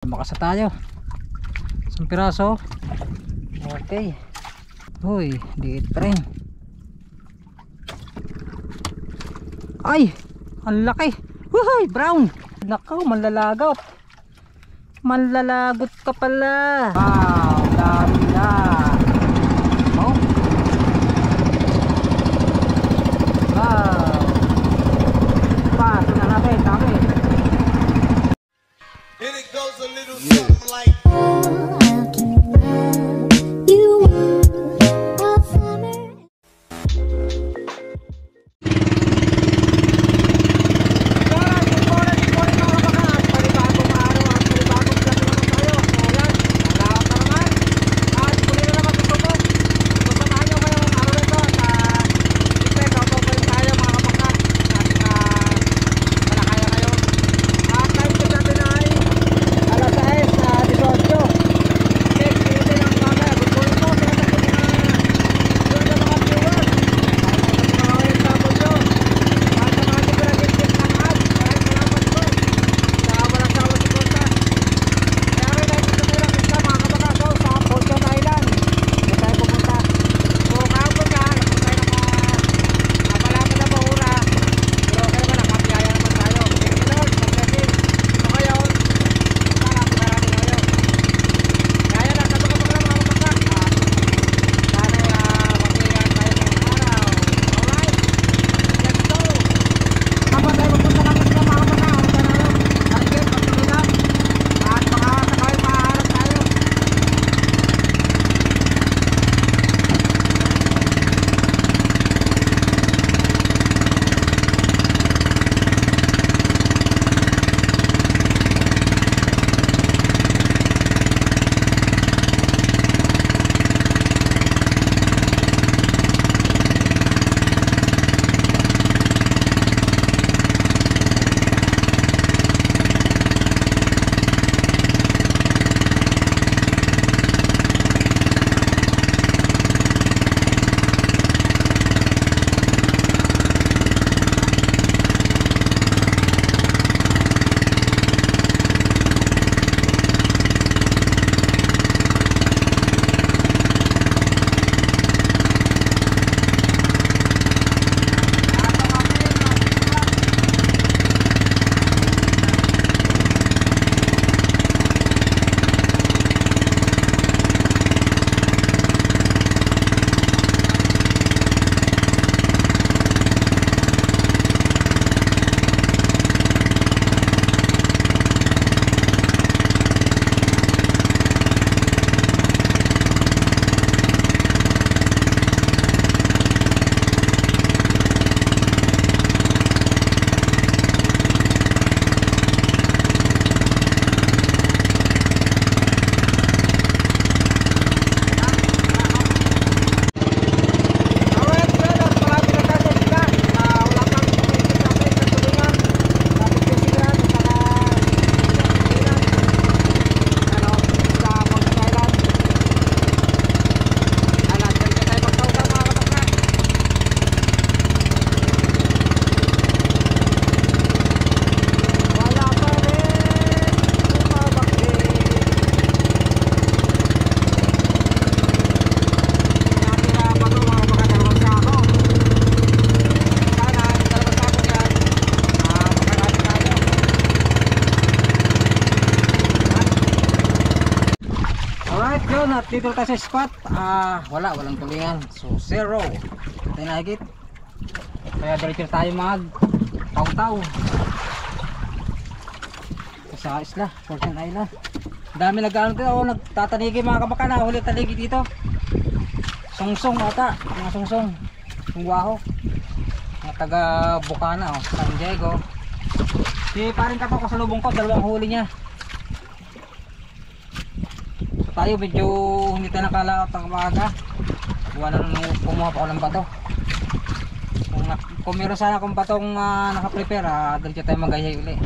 Makasa tayo. Isang piraso. Okay. Uy, liit pa rin. Ay, ang laki. Uy, brown. Nakaw, manlalagot. Manlalagot ka pala. Wow, dami na. Oh. Wow. Paso na natin, dami. And it goes a little something like at dito tayo sa spot. Walang tulingan, so zero. Tayo nahigit, kaya diretso tayo mag taw-taw sa isla, Fortune Island. Dami nag-ano tayo, nagtatanigi mga kabaka na huli taligi dito. Sungsong ata, mga sungsong sungwaho, mga taga Bukana, San Diego. Si paring kato ko sa lubong ko, dalawang huli niya. Tayo medyo hindi tayo nakalakot ng umaga. Kumuha pa ako ng bato. Kung meron sana akong batong nakaprepare, diretso tayo magayay uli.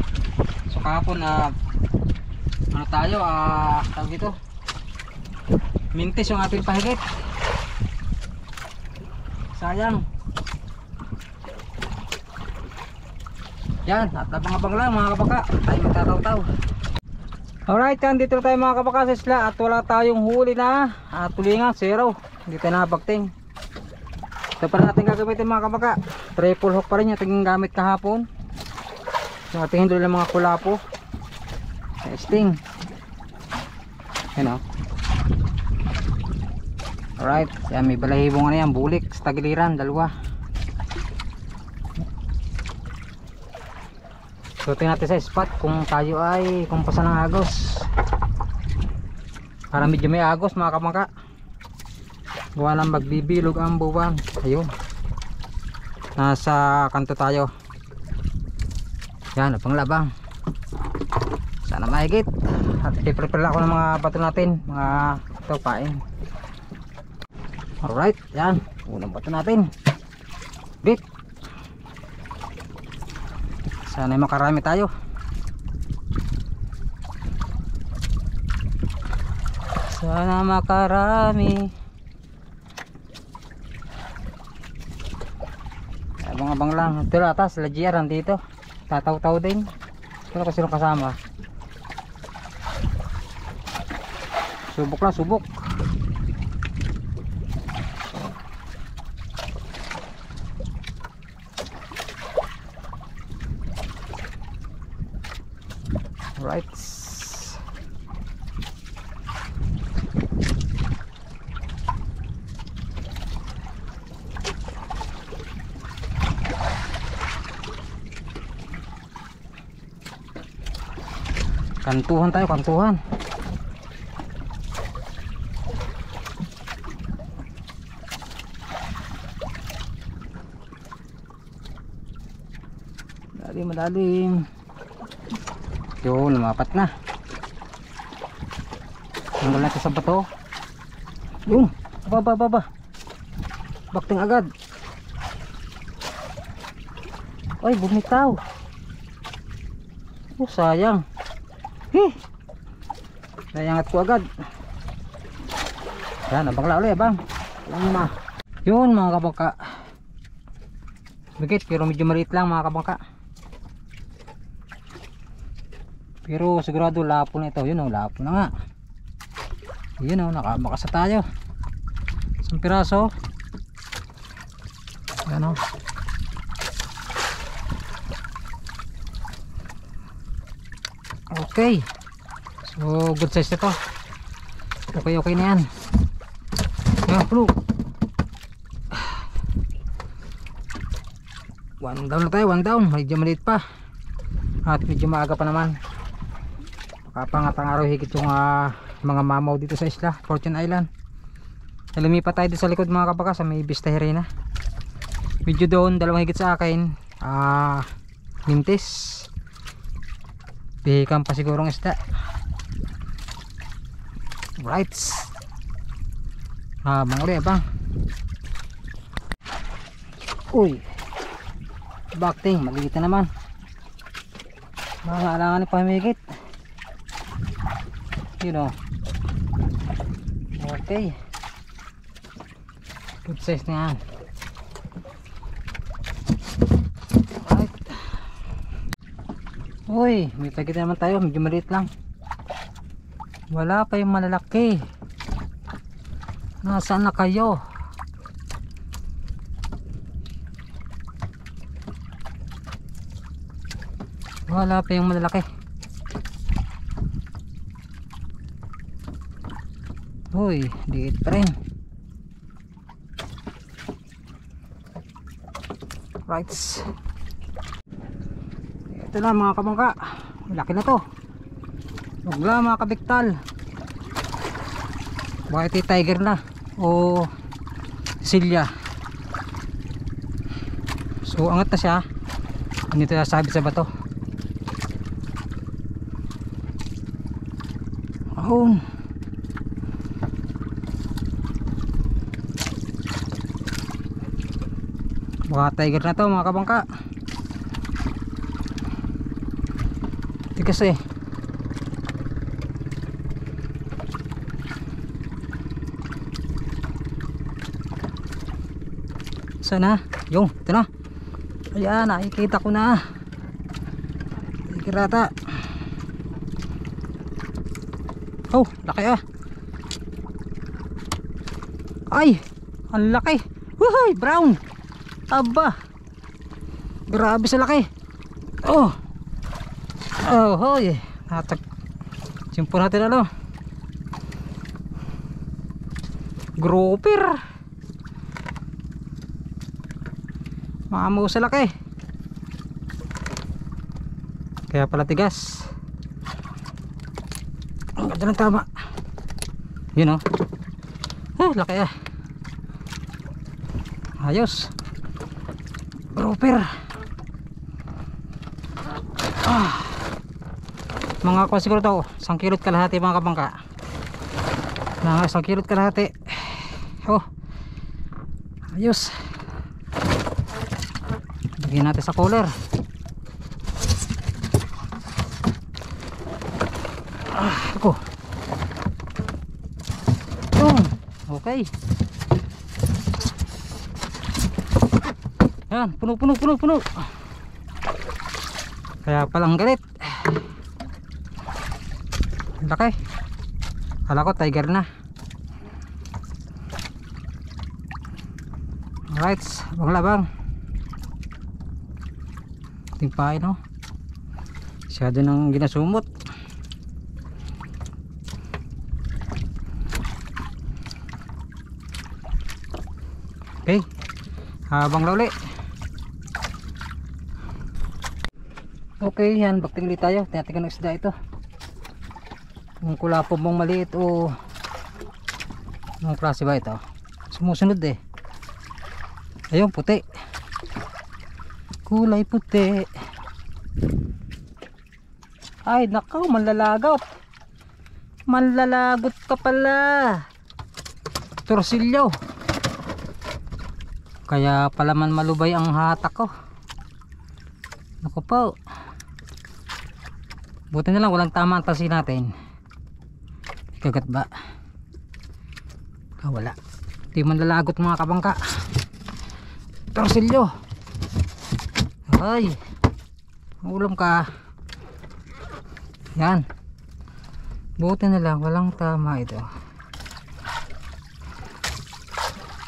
So kahapon ano tayo, tawag dito, mintis yung ating pahigit. Sayang. Yan, at abang-abang lang mga kabaka, tayo magtataw-taw. Alright, yan dito na tayo mga kabaka sa isla at wala tayong huli na tulingan, zero. Hindi tayo nakabagting. Ito pa natin gagamitin mga kabaka. Triple hook pa rin yung ating gamit kahapon. Yung ating hindol ng mga kulapo. Testing. Yan o. Alright, yan may balahibong ano yan, bulik sa tagiliran, dalawa. So tingnan natin sa spot kung tayo ay kumpasan ng agos. Para medyo may agos mga kamangka. Gawa lang magbibilog ang buwan. Ayun. Nasa kanto tayo. Yan, panglabang. Sana mahigit. At i-prepare ako ng mga bato natin. Mga ito, pain. Alright, yan. Unang bato natin. Bit. Sana makarami tayo. Sana makarami. Abang-abang lang. Ito atas, sila GR nandito. Tataw-taw din. Ito kasi sila kasama. Subok lang, subok. Right. Kantuhan tayo, kantuhan. Madalim, madalim. Yun, lumapat na. Tanggal natin sa bato. Yun, baba. Bakting agad. Ay, bumitaw. Oh, sayang. Nayangat ko agad. Yan, abang ulit, abang. Yun mga kabangka. Bigit, pero medyo maliit lang mga kabangka. Pero sigurado lapo na ito. Yun o, lapo na nga. Yun o, nakamakasa tayo. Isang piraso. Yan o. Okay. So good size ito. Okay na yan. Yan, bro. One down na tayo, one down. Medyo maliit pa. At medyo maaga pa naman. Kapangatang araw higit yung mga mamaw dito sa isla, Fortune Island. Lumipat tayo dito sa likod mga kabaka sa may Vista Herena. Medyo doon, dalawang higit sa akin. Mintis. Bihikam pa sigurong isda. Right. Bang ulit, bang. Uy. Bakting, maliit na naman. Mga alangan ni pamigit. You know. Okay. Good size na yan. Right. Uy, may tagit naman tayo. Medyo maliit lang. Wala pa yung malalaki. Nasaan na kayo? Wala pa yung malalaki. Uy, liit pa rin. Right. Ito na mga kabangka. Malaki na to. Huwag lang mga kabiktal. Baka ito tiger na o silya. So angat na siya. Ganito nasabit sa bato. Oh. Baka tiger na to mga kabangka. Tigas eh. Sana yung ito na. Ayan, nakikita ko na. Ikirata. Oh, laki ah. Ay, ang laki. Wuhay, brown. Aba. Grabe sa laki. Oh. Oh, hoy. Simpo natin ano. Grouper. Maamo sa laki. Kaya pala tigas. Ang ganda ng tama. Yun oh. Oh, laki ah. Ayos. Grouper. Ah. Mga kuha siguro to 1 kilot kalahati mga kabangka. Mga 1 kilot kalahati. Oh. Ayos. Lagyan natin sa cooler. Ako. Okay. Yan, puno. Kaya palang galit. Laki. Kala ko tiger na. Alright, abang labang. Timpain no. Masyado nang ginasumot. Okay, habang lauli. Okay, yan, bakting ulit tayo. Tinatingnan ng isda ito. Kung kulapong mong maliit o anong klase ba ito? Sumusunod eh. Ayun, puti. Kulay puti. Ay, nakaw, manlalagot. Manlalagot ka pala. Torsilyo. Kaya pala man malubay ang hatak ko. Naku po. Buti na lang walang tama ang tasi natin. Kagat ba? Wala. Di man lalagot mga kabangka. Torsilyo. Ay. Ulam ka. Yan. Buti na lang walang tama ito.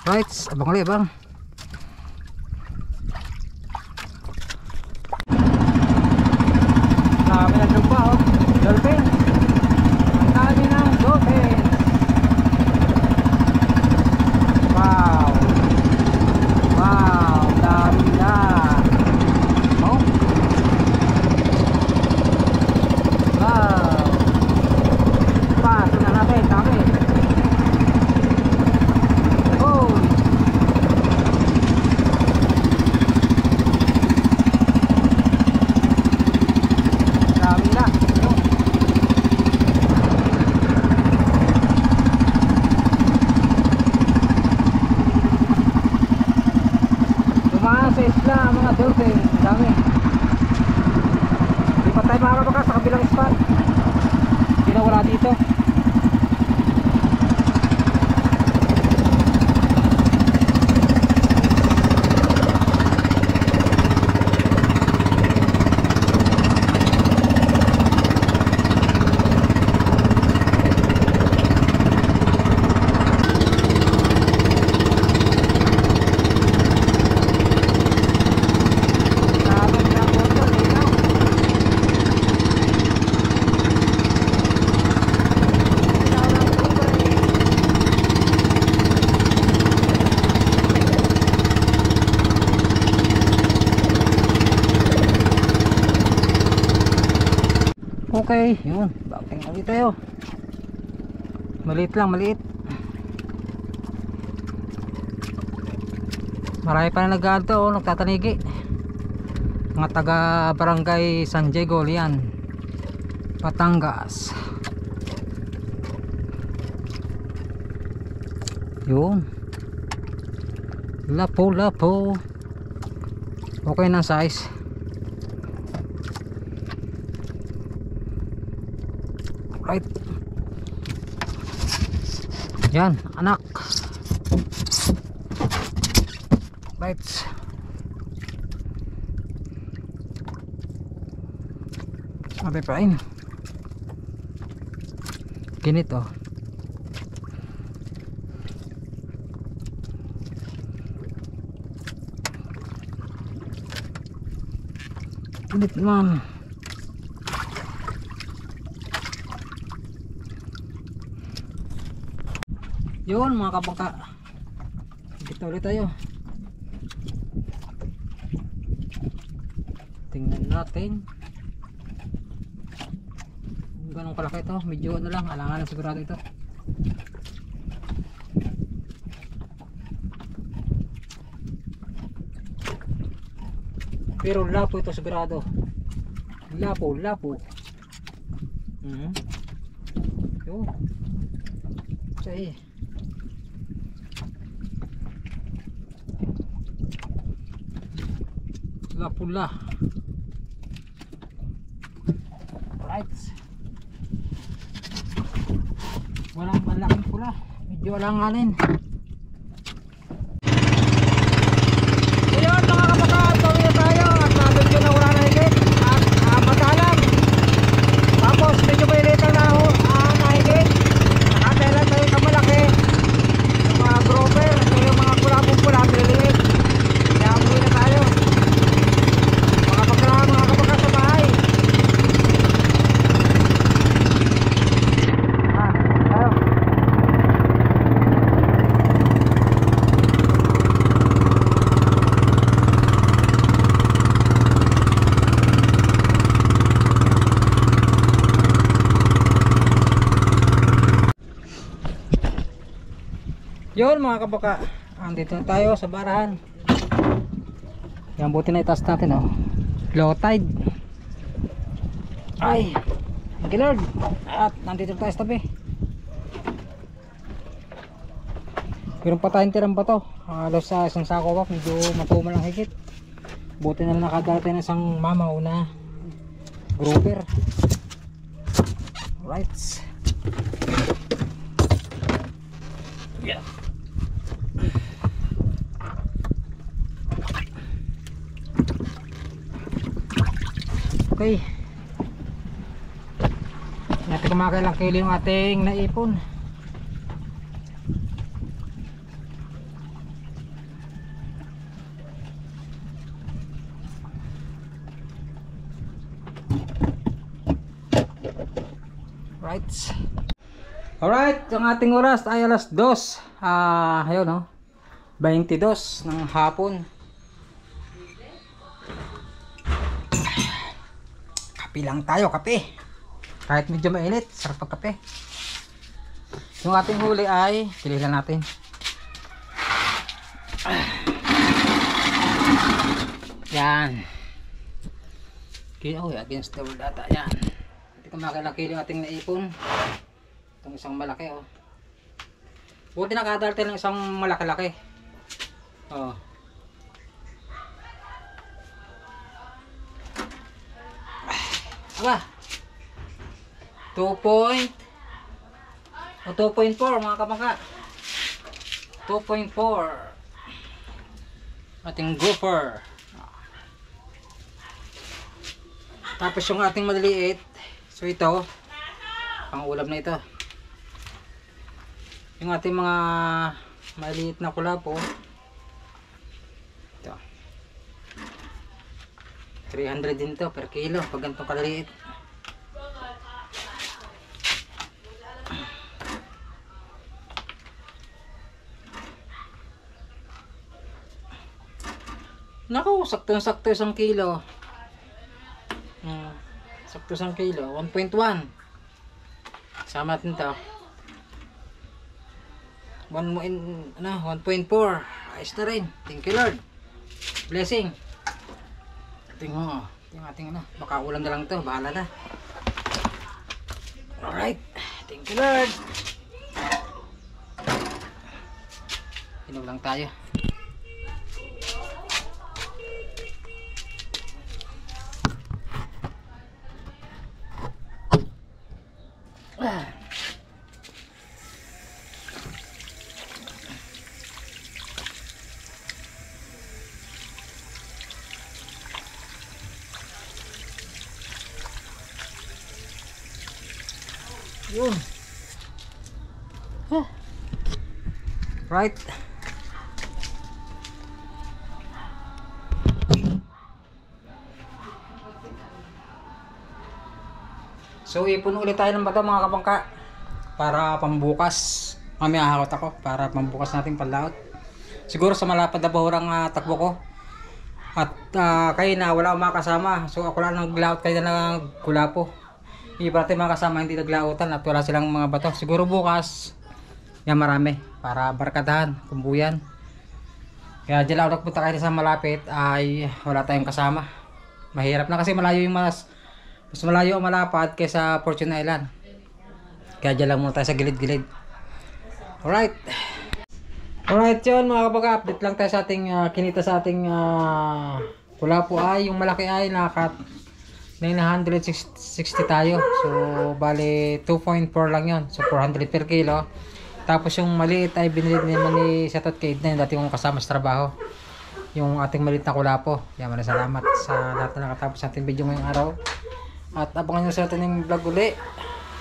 Right, abang ulit bang. Dami na jumpa oh. Dolphin. Ang dami ng dolphin. Wow. Wow, dami na. Oh. Wow. Paso na natin, dami. Oh. Dami na. Dumaan sa isla mga dolphin. Dami. Di pa tayo makakabaka sa kabilang spot. Hindi na wala dito. Okay, yun. Bakting ulit tayo. Maliit lang, maliit. Marami pa na nag-aalto, oh, nagtatanigi. Mga taga barangay San Diego, yan. Batangas. Yun. Lapo-lapo. Okay ng size. Right. Yan, anak. Right. Sabi pa rin. Kinit oh. Kinit naman. Yun mga kabangka, dito ulit tayo. Tingnan natin kung ganun kalaki ito. Medyo ano lang, alangan lang sigurado ito. Pero lapo ito sigurado. Lapo. Yun. Say. Pula. Right. Walang malaking pula. Medyo alanganin. So yun mga kapatid, tuloy na tayo at medyo na wala na higit at madalang. Tapos medyo may litang na higit. Nakatailan tayo kamalaki. Yung mga grover, yung mga pula-pula, maliliit. Kaya muli na tayo. Mga kapatid sa bahay. Tayo. Yun mga kabaka, andito na tayo sa barahan. Yan, buti na itaas natin oh. Low tide. Ay, thank you Lord. At nandito tayo sa tabi. Meron pa tayong tirang bato. Halos sa isang sako pa, medyo matumal lang higit. Buti na lang nakadala tayo ng isang mamaw na grouper. Alright. Yeah. Okay. Natin kumakailang kilo yung ating naipon. Right. Alright, ang ating oras ay alas 2. Ayun oh. 22 ng hapon. Kape lang tayo, kape. Kahit medyo mainit, sarap pagkape. Yung ating huli ay pilihan natin. Yan. Oh, against the world ata. Yan. Hindi ko makilaki yung ating naipon. Itong isang malaki oh. Buti nakadalta ng isang malaki-laki. Oh. Aba. 2.4 mga kamangka. 2.4 ating grouper. Tapos yung ating maliliit, so ito pang ulam na ito. Yung ating mga maliit na kulapo, ito 300 din to per kilo pag ganitong kaliliit. Naku, sakto-sakto 1 kilo. Sakto 1 kilo, 1.1. Sama natin to. 1.4. Ayos na rin. Thank you Lord. Blessing. Tingnan mo. Tingnan ating ano. Baka ulam na lang to. Bahala na. Alright. Thank you Lord. Inom lang tayo. Yun. Right. So ipon ulit tayo ng bato mga kabangka para pambukas. Mamaya hahakot ako para pambukas natin panlaot. Siguro sa malapad na bahurang takbo ko. At kayo na wala akong makasama. So ako lang naglaot kayo na kulapo. Iba natin mga kasama hindi naglautan at wala silang mga bato. Siguro bukas yan marami para barkadahan, kumbuyan. Kaya dyan lang nagpunta kayo sa malapit ay wala tayong kasama. Mahirap na kasi malayo yung mas malayo ang malapad kaysa Fortune Island. Kaya dyan lang muna tayo sa gilid-gilid. Alright. Alright yun mga kapag update lang tayo sa ating kinita sa ating kulapo ay yung malaki ay nakat 960 tayo. So bali 2.4 lang yun. So 400 per kilo. Tapos yung maliit ay binili naman ni Satot Kate na yung dati kong kasama sa trabaho. Yung ating maliit na kulapo. Yan, maraming salamat sa lahat na nakatapos sa ating video ngayong araw. At abangan nyo sa atin yung vlog uli.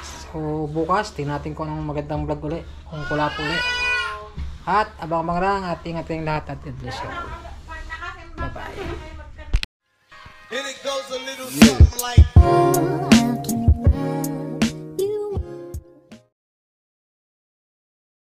So bukas, tingnan natin kung anong magandang vlog uli. Kung kulapo uli. At abang-abang lang at ingat-ingat lahat at God bless you. Bye bye. And it goes a little something like